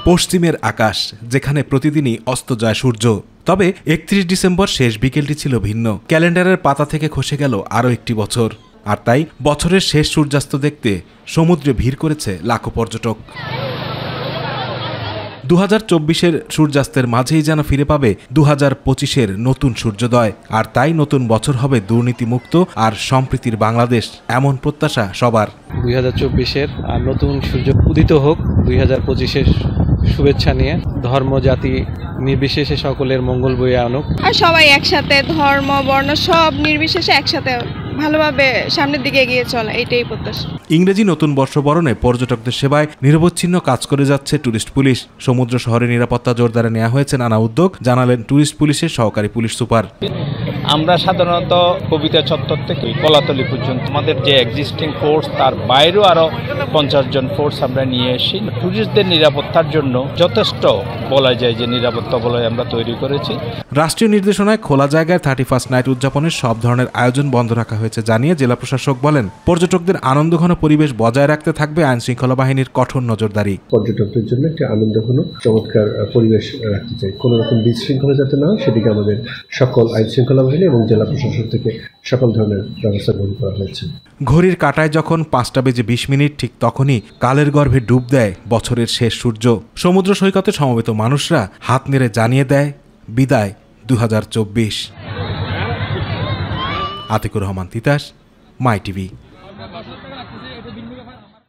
পশ্চিমের আকাশ, যেখানে প্রতিদিনই অস্ত যায় সূর্য। তবে ৩১ ডিসেম্বর শেষ বিকেলটি ছিল ভিন্ন। ক্যালেন্ডারের পাতা থেকে খসে গেল আরও একটি বছর, আর তাই বছরের শেষ সূর্যাস্ত দেখতে সমুদ্রে ভিড় করেছে লাখো পর্যটক। ২০২৪-এর সূর্যাস্তের মাঝেই যেন ফিরে পাবে ২০২৫-এর নতুন সূর্যোদয়। আর তাই নতুন বছর হবে দুর্নীতিমুক্ত আর সম্প্রীতির বাংলাদেশ, এমন প্রত্যাশা সবার। ২০২৪-এর নতুন সূর্য উদিত হোক, ২০২৫-এর শুভেচ্ছা নিয়ে ধর্ম জাতি নির্বিশেষে সকলের মঙ্গল বয়ে আনুক। আর সবাই একসাথে ধর্ম বর্ণ সব নির্বিশেষে একসাথে ভালোভাবে সামনের দিকে এগিয়ে চলা, এটাই প্রত্যাশা। ইংরেজি নতুন বর্ষ বরণে পর্যটকদের সেবায় নিরবচ্ছিন্ন কাজ করে যাচ্ছে ট্যুরিস্ট পুলিশ। সমুদ্র শহরে নিরাপত্তা জোরদারে নেওয়া হয়েছে নানা উদ্যোগ, জানালেন ট্যুরিস্ট পুলিশের সহকারী পুলিশ সুপার। আমরা সাধারণত কবিতা চত্বর থেকে কলাতলি পর্যন্ত আমাদের যে এক্সিস্টিং ফোর্স, তার বাইরেও আরও ৫০ জন ফোর্স আমরা নিয়ে এসেছি। ট্যুরিস্টদের নিরাপত্তার জন্য যথেষ্ট বলা যায় যে নিরাপত্তা বলয় আমরা তৈরি করেছি। রাষ্ট্রীয় নির্দেশনায় খোলা জায়গায় 31st নাইট উদযাপনের সব ধরনের আয়োজন বন্ধ রাখা হয়েছে জানিয়ে জেলা প্রশাসক বলেন, পর্যটকদের আনন্দঘন পরিবেশ বজায় রাখতে থাকবে আইন শৃঙ্খলা বাহিনীর কঠোর নজরদারি। পর্যটকদের জন্য একটি আনন্দঘন চমৎকার পরিবেশ রাখতে চাই, কোনো রকম বিশৃঙ্খলা যাতে না হয় সেদিকে আমাদের সকল আইন শৃঙ্খলা বাহিনী এবং জেলা প্রশাসন থেকে সকল ধরনের ব্যবস্থা গ্রহণ করা হয়েছে। ঘড়ির কাঁটায় যখন ৫:২০ ঠিক তখনই কালের গর্ভে ডুব দেয় বছরের শেষ সূর্য। সমুদ্র সৈকতে সমবেত মানুষরা হাত নেড়ে জানিয়ে দেয় বিদায় ২০২৪। আতিকুর রহমান তিতাস, মাই টিভি।